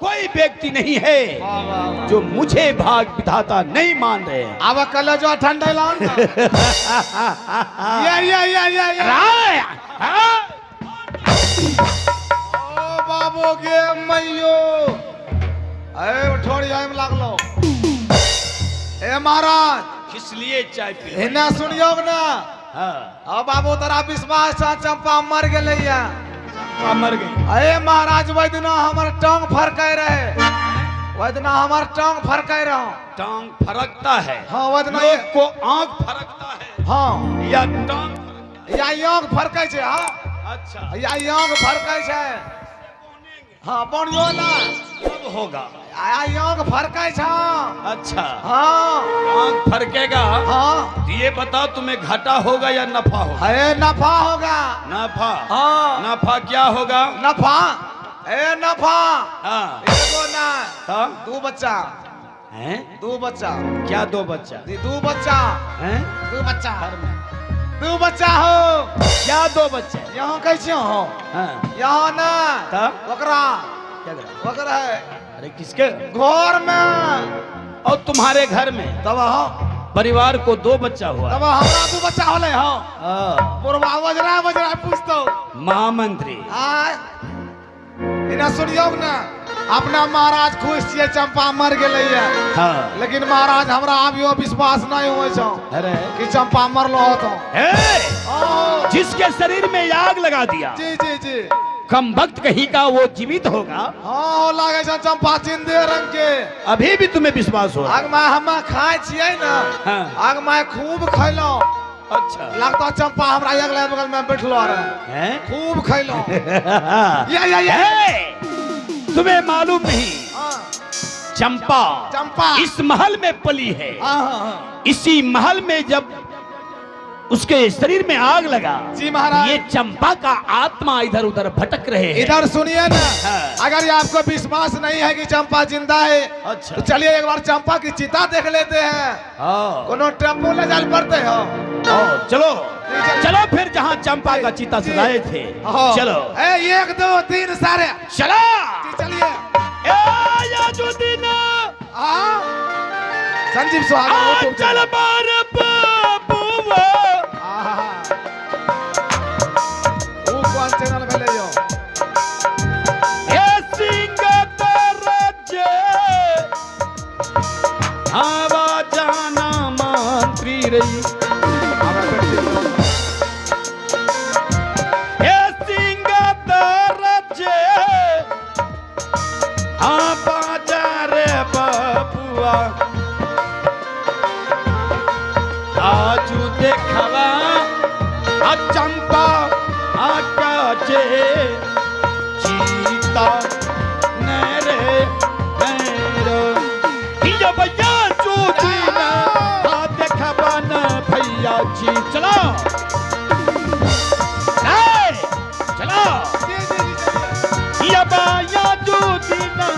कोई व्यक्ति नहीं है जो मुझे भाग विधाता नहीं मान रहे हैं। अब कल जो ठंडे लान ये राय ओ बाबू के मैयो ए थोड़ी आइम लागलो ए महाराज इसलिए चाय पी इन्हें सुनियो ना। हाँ अब बाबू तेरा विश्वास था चंपा मर गए चंपा मर गई। अरे महाराज वैदिना हमार टांग फरकाए रहे वैदिना हमार टांग फरकाए रहो। टांग फरकता है। हाँ वैदिना लोग को आंख फरकता है। हाँ या टांग फरकता या आंख फरकाए छे। हाँ है। अच्छा या आंख फरकाए छे। हाँ बनियो ना कब होगा? आंख फरकाए छे। अच्छा हाँ आंख फरकेगा। हाँ तो ये बताओ तुम्हें घाटा होगा या नफा होगा? अरे नफा होगा। नफा। हाँ नफा क्या होगा? नफा ए नफा हाँ एगो ना तो दो बच्चा हैं? दो बच्चा क्या दो बच्चा? दो बच्चा हैं? दो बच्चा दो बच्चा हो। क्या दो बच्चे? यहाँ कैसे हो? हाँ यहाँ ना तो वकरा क्या करा? वकरा है अरे किसके घर में और तुम्हारे घर में तब हो परिवार को दो बच्चा हुआ। तब हमरा दो बच्चा होले हो। हाँ। पुरवा वजरा पूछतो महामंत्री आय इना सुनियो ना अपना महाराज खुश छिए चंपा मर गेलै है। हाँ लेकिन महाराज हमरा अभियो विश्वास नहीं होय छौ अरे कि चंपा मरलो होतो। हे! जिसके शरीर में आग लगा दिया जी जी जी कम वक्त कहीं का वो जीवित होगा। हाँ लागे छौ चंपा जिंदे रंग के। अभी भी तुम्हें विश्वास हो? आग में हम खाए छिए ना। हाँ। आग में खूब खैलो। अच्छा लगता चंपा हमरा अगले बगल में बैठलो रहे हैं? खूब खैलो। हे! तुम्हें मालूम नहीं चंपा चंपा इस महल में पली है। हाँ। इसी महल में जब उसके शरीर में आग लगा जी महाराज ये चंपा का आत्मा इधर उधर भटक रहे हैं। इधर सुनिए ना। हाँ। अगर ये आपको विश्वास नहीं है कि चंपा जिंदा है अच्छा तो चलिए एक बार चंपा की चिता देख लेते हैं। हाँ कोनो टेम्पो ले जाल पड़ते हो। चलो चलो फिर जहाँ चंपा का चिता सजाए थे हाँ। चलो। ए 1 2 3 सारे चलो चलिए। याजुद्दीन हाँ संजीव सुहाग चल बार बाबूआ वो कौन चैनल पे ले जाओ। ए सिंगतराजे आवा जाना मंत्री रही। ए सिंगतराजे आवा जा रे बाबूआ आजू देखवा आ चंपा आका जे चीता नरे नरे हिया भैया चूतीना आ देखवा न भैया जी चलो चलो हिया भैया चूतीना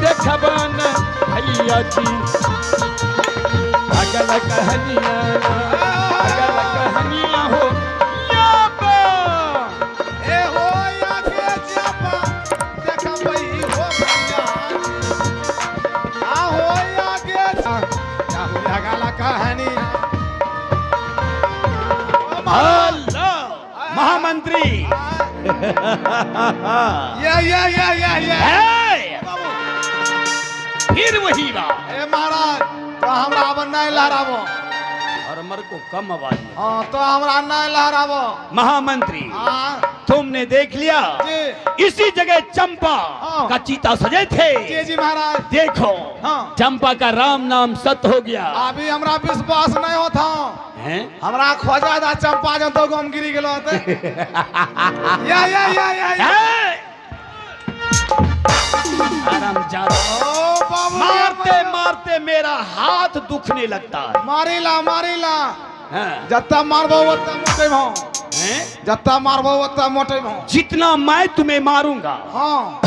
देखवा न भैया जी अगला कहानियां अगला कहानियां हो याबा ए हो या के चंपा देखा वही हो भैया आ हो या के क्या हो या गाला कहानी। हेलो महामंत्री ये है फिर वही बात। ए महाराज तो हमरा अब नहीं लहराबो और मर को कम आवाज में। हाँ तो हमरा नहीं लहराबो। महामंत्री हाँ तुमने देख लिया जी इसी जगह चंपा हाँ। का चीता सजे थे। जी जी महाराज देखो हाँ। चंपा का राम नाम सत्य हो गया। अभी हमरा विश्वास नहीं होता हैं? हमरा खोजा था चंपा जब तो गम गिरी गेलो होते। या आराम जादा ओ बाबू मारते मारते मेरा हाथ दुखने लगता है। मारिला हैं? जत्ता मारबो ओत्ता मोटे भौ। हैं? जत्ता मारबो ओत्ता मोटे भौ। जितना मैं तुम्हें मारूंगा हाँ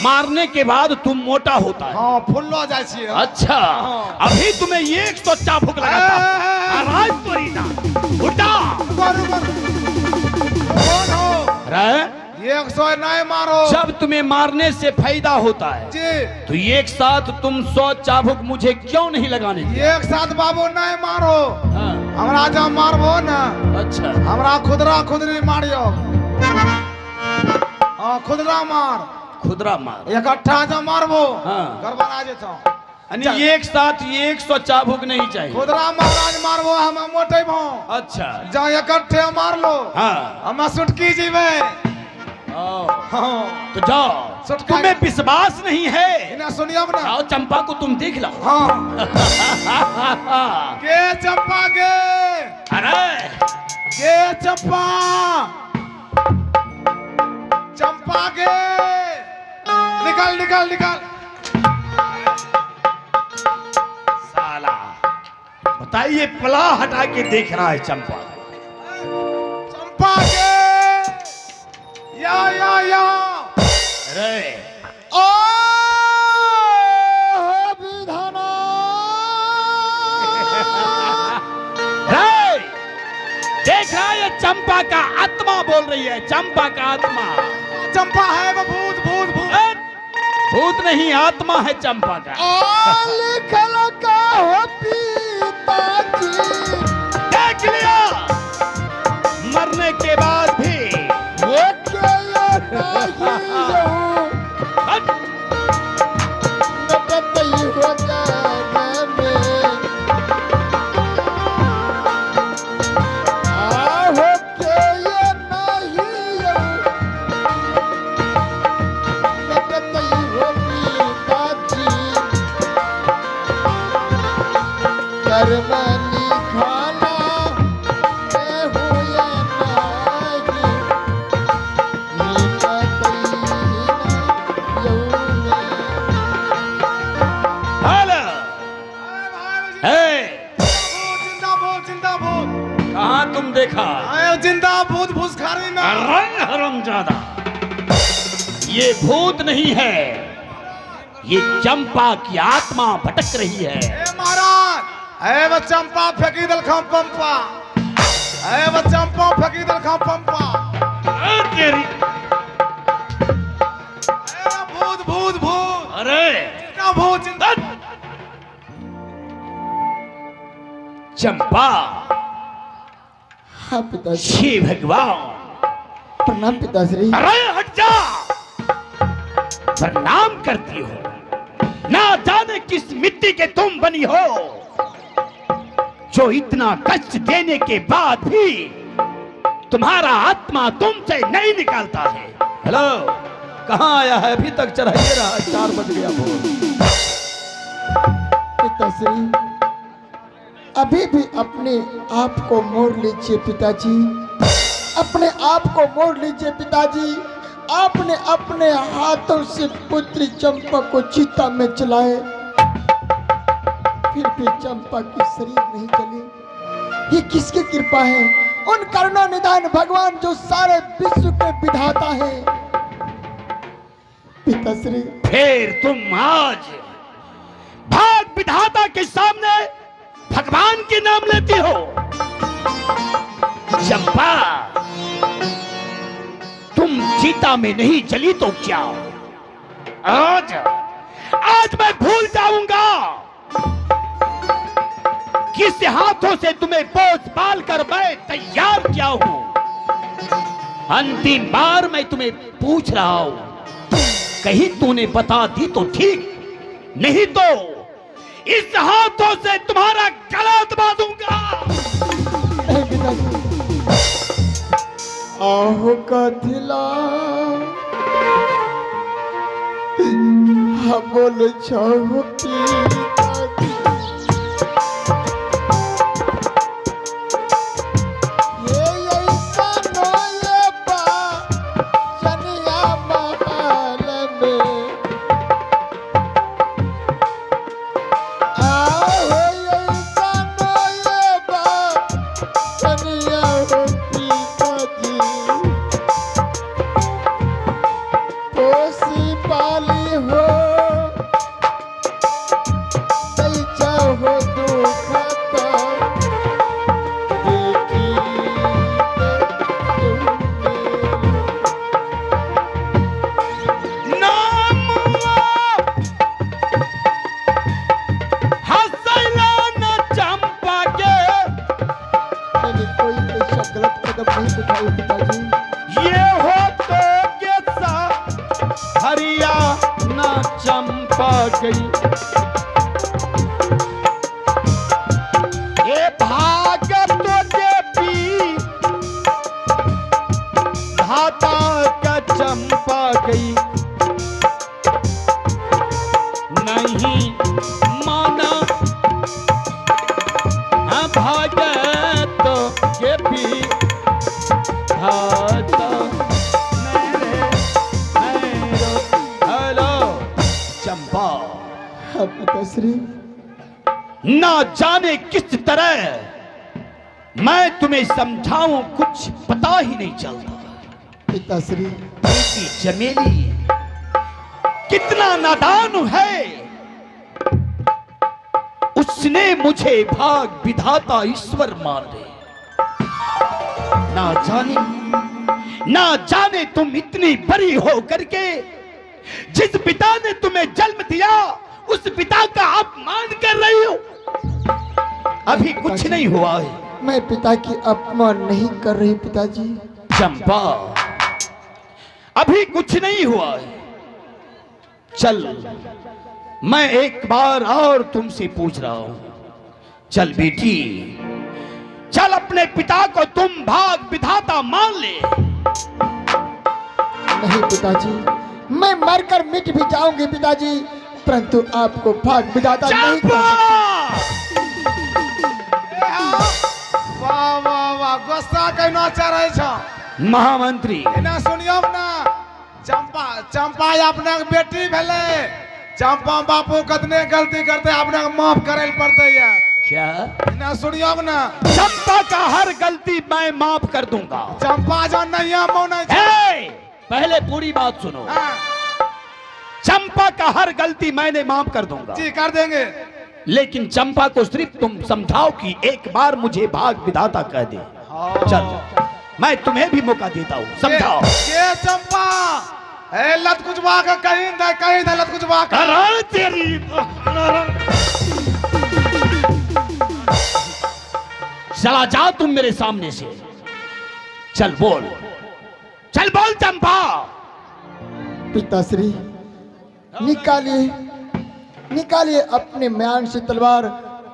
मारने के बाद तुम मोटा होता है। हाँ फुल्लो जाय छिए। अच्छा हाँ। अभी तुम्हें 100 चाबुक लगाता हूं। आराज तो रीना उठा रुको कौन हो? अरे 100 नहीं मारो जब तुम्हें मारने से फायदा होता है जी। तो एक साथ तुम 100 चाबुक मुझे क्यों नहीं लगाने दिए? एक साथ बाबू नहीं मारो, हाँ, हमरा जब मारबो ना अच्छा हमरा खुदरा खुदरी मारियो। हाँ खुदरा मार, खुदरा मार। इकट्ठा जब मारबो हाँ। गड़बड़ा जेतो। यानी एक साथ 100 चाबुक नहीं चाहिए। खुदरा महाराज मारबो हम मोटे भो। अच्छा जब इकट्ठे मार लो हाँ हम सुटकी जीवे। ओ, हाँ तो जाओ। सुटका तुम्हें विश्वास नहीं है? इन्हें सुनियो ना। आओ चंपा को तुम देख लो। हाँ के चंपा के, अरे के चंपा, चंपा के निकल निकल निकल। साला बताइए पला हटा के देख रहा है चंपा। चंपा के या अरे ओ विधाना। रे, देख रहा है चंपा का आत्मा बोल रही है। चंपा का आत्मा। चंपा है वो भूत भूत भूत। भूत नहीं आत्मा है चंपा का। लिखल का हो पिताजी। देख लिया मरने के बाद भी। हट! करमनी खाना मैं हूँ या नहीं, मीठा हेलो हे, जिंदा भूत जिंदा भूत। कहाँ तुम देखा? आयो जिंदा भूत भूसखारी में। अरे हरामजादा, ये भूत नहीं है, ये चंपा की आत्मा भटक रही है। ए महाराज, ए वो चंपा फेंकी दल खाम पंपा, ए वो चंपा फेंकी दल खाम पंपा। तेरी ए भूत भूत भूत। अरे जिंदा भूत जिंदा। चंपा, हाँ पिताश्री। श्री भगवान। प्रणाम पिताश्री। अरे हट जा, प्रणाम करती हो। ना जाने किस मिट्टी के तुम बनी हो जो इतना कष्ट देने के बाद भी तुम्हारा आत्मा तुमसे नहीं निकलता है। हेलो, कहाँ आया है? अभी तक चढ़ाइए रहा, 4 बज गया भोर। पिताश्री, अभी भी अपने आप को मोड़ लीजिए पिताजी, अपने आप को मोड़ लीजिए पिताजी। आपने अपने हाथों से पुत्री चंपा को चिता में चलाए, फिर भी चंपा की शरीर नहीं चली। ये किसकी कृपा है? उन करुणा निधान भगवान जो सारे विश्व के विधाता है। पिताश्री, फिर तुम आज भाग विधाता के सामने भगवान के नाम लेती हो। चंपा, तुम चिता में नहीं जली तो क्या आज मैं भूल जाऊंगा किस हाथों से तुम्हें पोस पाल कर मैं तैयार किया हूं। अंतिम बार मैं तुम्हें पूछ रहा हूं, कहीं तूने बता दी तो ठीक, नहीं तो इस हाथों से तुम्हारा गला दबा दूंगा। नहीं पिताजी, आहो कथिला बोल छहो पिताजी। ये ऐसा नोए बा चनिया महल में, आहो ऐसा नोए बा चनिया हो पिताजी। पोसी पाली हो चंपा गई। ये भागतो देवी धाता का चंपा गई, नहीं माना भागतो देवी धाता। चंपा, हाँ पिताश्री। ना जाने किस तरह मैं तुम्हें समझाऊं, कुछ पता ही नहीं चलता। पिताश्री, बेटी चमेली कितना नादान है, उसने मुझे भाग विधाता ईश्वर मान ले। ना जाने तुम इतनी बड़ी हो करके जिस पिता ने तुम्हें जन्म दिया उस पिता का अपमान कर रही हो। अभी कुछ नहीं हुआ है। मैं पिता की अपमान नहीं कर रही पिताजी। चंपा, अभी कुछ नहीं हुआ है। चल, मैं एक बार और तुमसे पूछ रहा हूं। चल बेटी, चल, अपने पिता को तुम भाग विधाता मान ले। नहीं पिताजी, मैं मरकर मिट भी जाऊंगी पिताजी, परंतु आपको भाग विधाता नहीं कर सकती। वाह वाह वाह, गुस्सा कहना चाह रहे छो महामंत्री। एना सुनियो ना, चंपा चंपा अपने बेटी भेले। चंपा बापू कतने गलती करते अपने माफ करे पड़ते है। क्या? एना सुनियो ना, चंपा का हर गलती मैं माफ कर दूंगा। चंपा जो नहीं माने पहले पूरी बात सुनो। हाँ। चंपा का हर गलती मैंने माफ कर दूंगा। जी कर देंगे, लेकिन चंपा को सिर्फ तुम समझाओ कि एक बार मुझे भाग विधाता कह दे। चल, मैं तुम्हें भी मौका देता हूँ, समझाओ। ये चंपा ए लत कुछ वाक कहीं दे लत कुछ वाक। अरे तेरी, चला जा तुम मेरे सामने से। चल बोल, चल बोल चंपा। पिताश्री, निकालिए अपने म्यान से तलवार,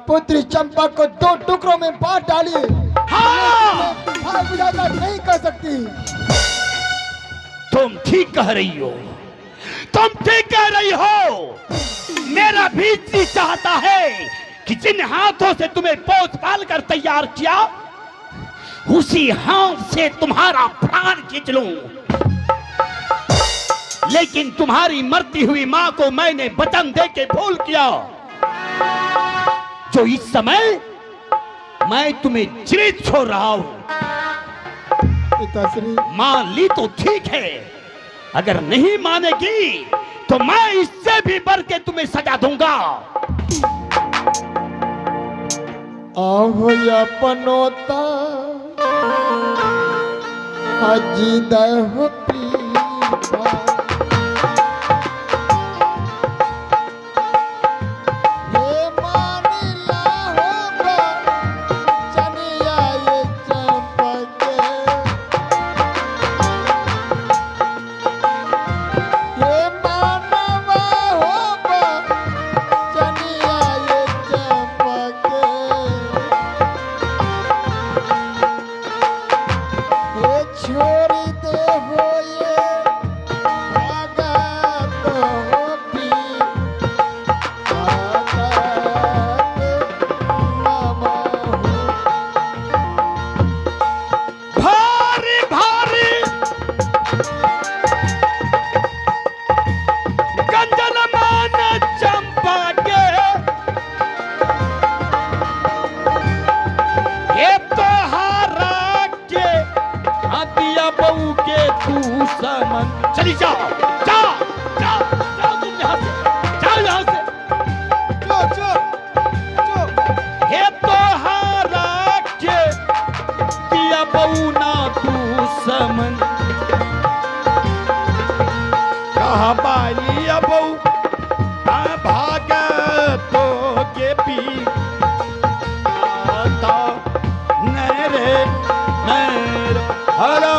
पुत्री चंपा को 2 टुकड़ों में बांट डालिए। हाँ! भाग विधाता नहीं कर सकती। तुम ठीक कह रही हो, तुम ठीक कह रही हो। मेरा भी जी चाहता है कि जिन हाथों से तुम्हें पोस पाल कर तैयार किया, उसी हाथ से तुम्हारा प्राण खींच लूं। लेकिन तुम्हारी मरती हुई मां को मैंने वचन दे के भूल किया, जो इस समय मैं तुम्हें जीवित छोड़ रहा हूं। पिताश्री, मान ली तो ठीक है, अगर नहीं मानेगी तो मैं इससे भी बढ़ के तुम्हें सजा दूंगा। आहो या पनोता हाजी दह पीपा, ये मानिला होगा चनिया ये चंपके, ये मानवा होगा चनिया ये चंपके, ये छोड़ी दे हो ये भागा तो हो भी आगा मामा हो। भारी भारी गंजन मान चंपा के, ये तो हारा के आदिया बहू के तू समन। चली जाओ, जाओ जाओ जाओ, तुम यहाँ से जाओ, यहाँ से। चुप चुप चुप। हे तो हारा के दिया बहू ना तू समन, कहा बालिया बहू भाग तो के पी आता नरे नरे। हेलो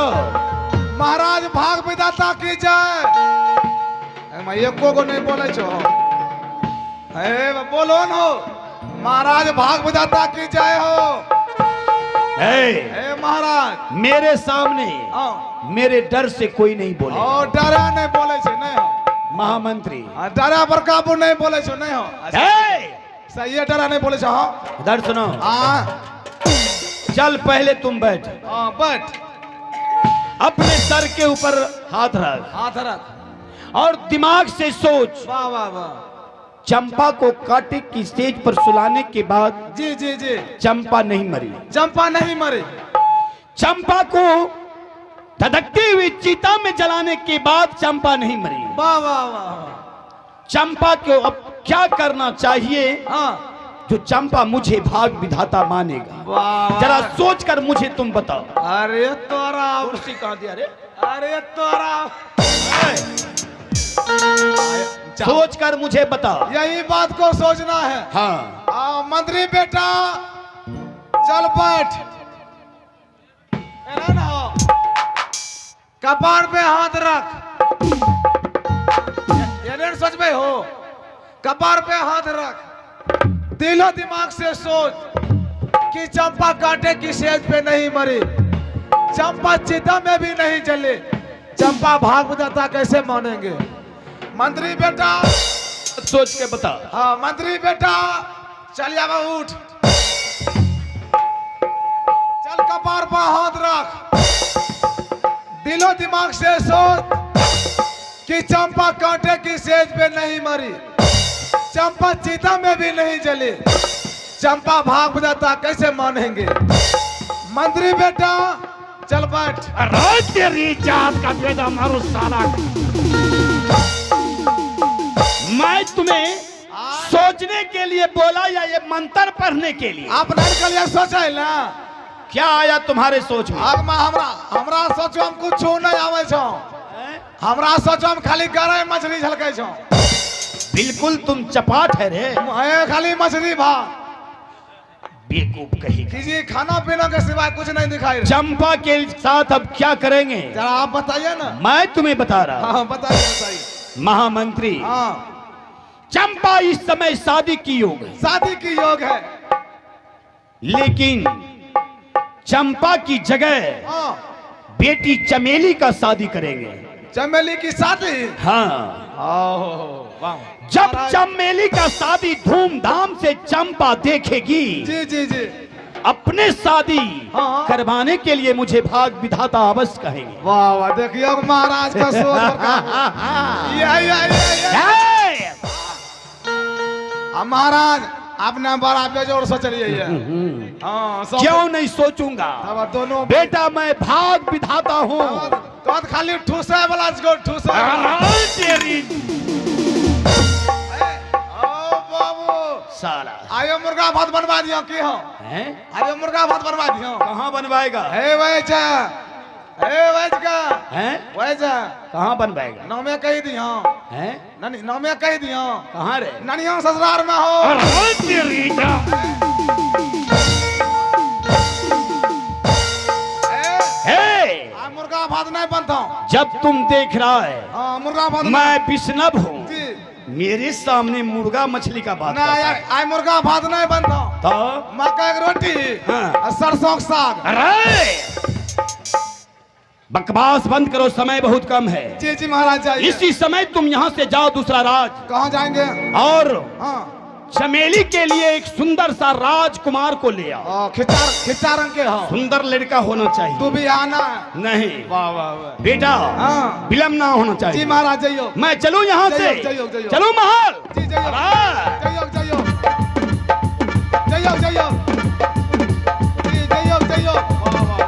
महाराज भाग विधाता की जय। मैं एको को नहीं बोले छो। बोलो न हो महाराज भाग बजाता की जय हो। महाराज मेरे सामने मेरे डर से कोई नहीं बोले। डरा नहीं बोले छे नहीं हो महामंत्री। डरा पर काबू नहीं बोले छो नहीं हो। सही है डरा नहीं बोले छो। इधर सुनो। चल पहले तुम बैठ। बैठ। अपने सर के ऊपर हाथ रख। हाथ रख और दिमाग से सोच। वाह वाह वाह। चंपा को कांटे की स्टेज पर सुलाने के बाद जी जी जी चंपा नहीं मरी। चंपा नहीं मरी। चंपा को धधकती हुई चिता में जलाने के बाद चंपा नहीं मरी। वाह वाह वाह। चंपा को अब क्या करना चाहिए जो चंपा मुझे भाग विधाता मानेगा? जरा सोच कर मुझे तुम बताओ। अरे तोरा कुर्सी कहाँ दिया रे? अरे तोरा सोच कर मुझे बताओ। यही बात को सोचना है। हाँ मंत्री बेटा चल बैठ। कपार पे हाथ रख। ये सोच में हो कपार पे हाथ रख। दिलो दिमाग से सोच कि चंपा कांटे की सेज पे नहीं मरी। चंपा चिता में भी नहीं जले। चंपा भाग बजाता कैसे मानेंगे? मंत्री बेटा सोच के बता। हाँ मंत्री बेटा चल जावा उठ। चल कपार पर हाथ रख। दिलो दिमाग से सोच कि चंपा कांटे की सेज पे नहीं मरी। चंपा चिता में भी नहीं जली। चंपा भाग बजाता कैसे मानेंगे? मंत्री बेटा चल बैठ। तेरी जात का बेटा मारो साला। मैं तुम्हें सोचने के लिए बोला या ये मंत्र पढ़ने के लिए? आप नहीं सोचा है ना? क्या आया तुम्हारे सोच में? हमरा सोचो हम कुछ नहीं आवे छो। हमरा सोचो हम खाली गरई मछली झलकै छो। बिल्कुल तुम चपाट है रे। खाली मछली भात। बेवकूफ कही। किसी खाना पीना के सिवाय कुछ नहीं दिखाई। चंपा के साथ अब क्या करेंगे? जरा आप बताइए ना। मैं तुम्हें बता रहा। हाँ बताइए बताइए। महामंत्री चंपा इस समय शादी की योग है। शादी की योग है। लेकिन चंपा की जगह बेटी चमेली का शादी करेंगे। चमेली की शादी? हाँ। जब चमेली का शादी धूमधाम से चंपा देखेगी जी जी जी अपने शादी करवाने के लिए मुझे भाग विधाता अवश्य कहेंगे। वाह वाह देखिए महाराज का सोच। महाराज आपने बड़ा बेजोड़ सोच लिया। क्यों नहीं सोचूंगा? दोनों बेटा मैं भाग विधाता हूँ। तो खाली ठूसा वाला साला आयो मुर्गा भात बनवा दियो की हो? आयो मुर्गा भात बनवा दियो। कहाँ बनवाएगा? कहाँ बनवाएगा? नामे कही दियो। नामे कही दियो। कहाँ रे? ननिया ससुराल में हो। मुर्गा भात नहीं बनता। जब तुम देख रहा है मुर्गा भात मैं विष्णव हूँ। मेरे सामने मुर्गा मछली का बात आई मुर्गा भात नहीं बनता। तो मक्का की रोटी सरसों का साग। अरे बकवास बंद करो, समय बहुत कम है। जी जी महाराज जाइए। इसी समय तुम यहाँ से जाओ दूसरा राज। कहाँ जाएंगे? और चमेली के लिए एक सुंदर सा राजकुमार को ले आओ। खिच्चा रंग के हो। सुंदर लड़का होना चाहिए। तू भी आना। नहीं वाह वाह वाह बेटा विलम्ब ना होना चाहिए। जी महाराज जाइयो। मैं चलूं यहाँ से? चलो महल। जी जाइयो जाइयो जाइयो जाइयो जाइयो जी जाइयो जाइयो। वाह वाह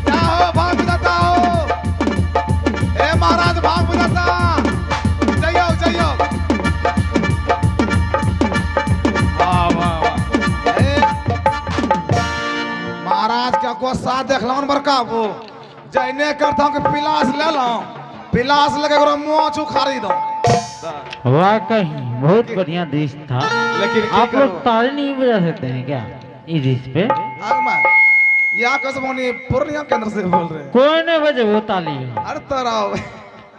क्या हो भाग बुझाता हो? ए महाराज भाग बुझाता। जाइयो जाइयो। महाराज क्या को साथ देख लो बड़का वो जैने करता हूँ कि पिलास ले लो। पिलास लगे मुँह छू खरीदो। वाकई बहुत बढ़िया दृश्य था। लेकिन आप लोग ताली नहीं बजा सकते हैं क्या इस दृश्य पे? या कसमोनी पूर्णिया केंद्र से बोल रहे हैं। कोई नहीं बजे वो ताली। अरे तराव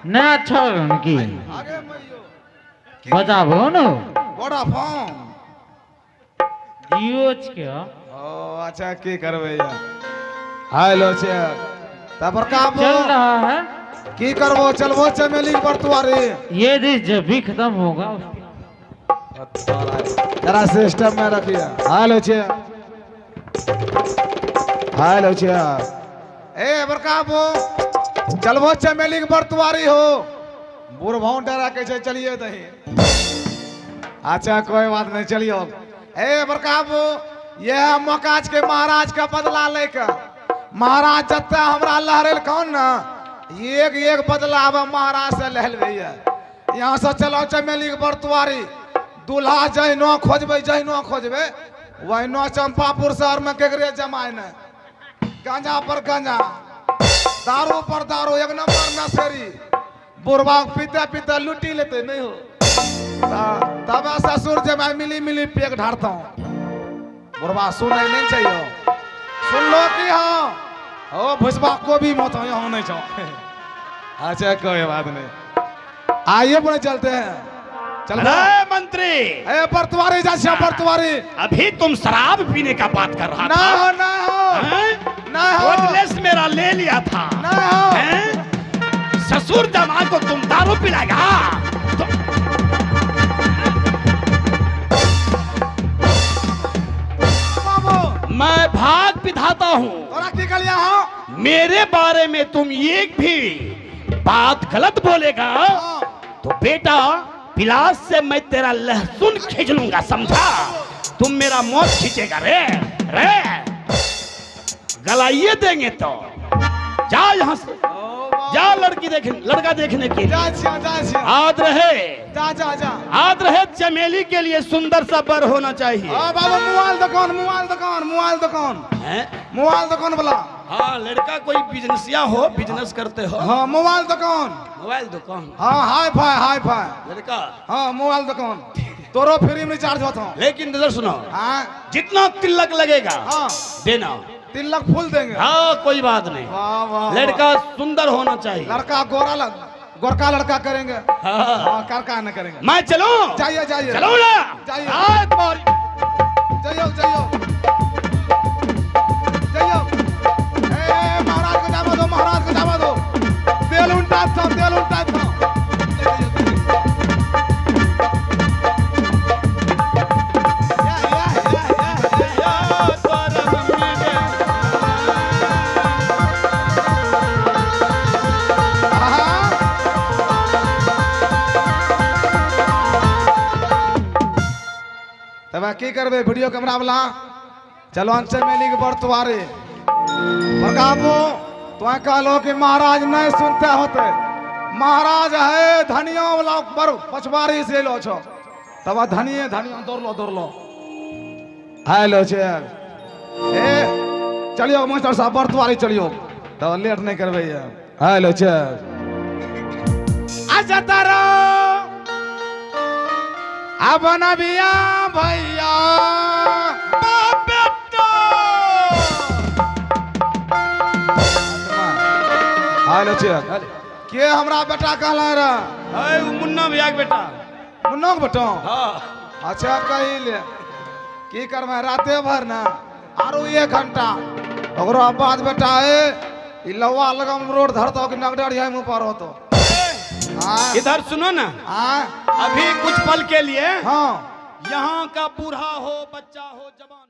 नहीं अच्छा लगा उनकी। आगे बताबो न वोडाफोन जियो क्या ओ अच्छा की करबे या हेलो छे तबर का चल रहा है की करबो चलबो चमेली पर तुआरे ये डिश जब भी खत्म होगा जरा सिस्टम में रखिए हेलो छे ए बरकाबो चलबो चमेली के बरतुआरी हो बुढ़भाव डरा के छे चलिए दही अच्छा कोई बात नहीं चलियो ए बरकाबो यह मकाज के महाराज का बदला लेके महाराज जत्ता हमरा लहरेल कौन ना एक एक बदला अब महाराज से लहल भैया यहाँ से चलो चमेली के बरतुआरी दूल्हा जहिनो खोजबे वहिनो चंपापुर शहर में केकरे जमाए न गांजा पर गांजा दारू पर दारू एक नंबर नशेरी बुढ़वा पीते पीते लुटी लेते नहीं हो तब ससुर जमाए मिली मिली पेट ढारता हूँ बुढ़वा सुने नहीं चाहिए सुन लो कि हाँ ओ भुसबा को भी मत हो यहाँ नहीं चाहो अच्छा कोई बात नहीं आइए बोले चलते हैं चल अरे मंत्री ए बरतुआरी जा श्याम बरतुआरी अभी तुम शराब पीने का बात कर रहा ना था हो ना हो हैं? ना हो वोटलेस मेरा ले लिया था ना हो हैं? ससुर जमा को तुम दारू पिलाएगा बाबू मैं भाग विधाता हूँ तोरा की कलिया हो मेरे बारे में तुम एक भी बात गलत बोलेगा तो बेटा पिलास से मैं तेरा लहसुन खींच लूंगा समझा तुम मेरा मौत खींचेगा रे रे गलाइए देंगे तो जा यहाँ से जा लड़का देखने के लिए जा याद रहे जा याद रहे चमेली के लिए सुंदर सा बर होना चाहिए बाबा मोबाइल दुकान वाला हाँ लड़का कोई बिजनेसिया हो बिजनेस करते हो हाँ मोबाइल दुकान हाँ हाई फाई लड़का हाँ मोबाइल दुकान तोरो फ्री में रिचार्ज होता हूँ लेकिन इधर सुनो हाँ जितना तिलक लगेगा हाँ देना 3 लाख फुल देंगे हाँ कोई बात नहीं वाह वाह लड़का सुंदर होना चाहिए लड़का गोरका लड़का करेंगे हाँ। हाँ करका न करेंगे मैं चलूं जाइए चलो ना जाइए। हाँ, तुम्हारी जाइयो ए महाराज को जावा दो तेल उल्टा था तब की करबे वीडियो कैमरा वाला चलो चमेली के बरतुआरे प्रकाबो तो कहलो कि महाराज नहीं सुनते होते महाराज है धनिया वाला बर पछवारी से लो छो तब धनिया दौड़ लो हेलो छे ए चलियो मास्टर साहब बरतुआरी चलियो तो लेट नहीं करबे हेलो छे अच्छा तारो अब नबिया भैया हेलो चेक के हमरा बेटा कहला रे मुन्ना भैया के बेटा मुन्ना के बेटा हाँ अच्छा कही ले की करबे राते भर ना आरो 1 घंटा ओकरो बाद बेटा है ई लवा लगम रोड धरतो कि नगडर है मुंह पर होतो हां इधर सुनो ना हां अभी कुछ पल के लिए हां यहाँ का बूढ़ा हो बच्चा हो जवान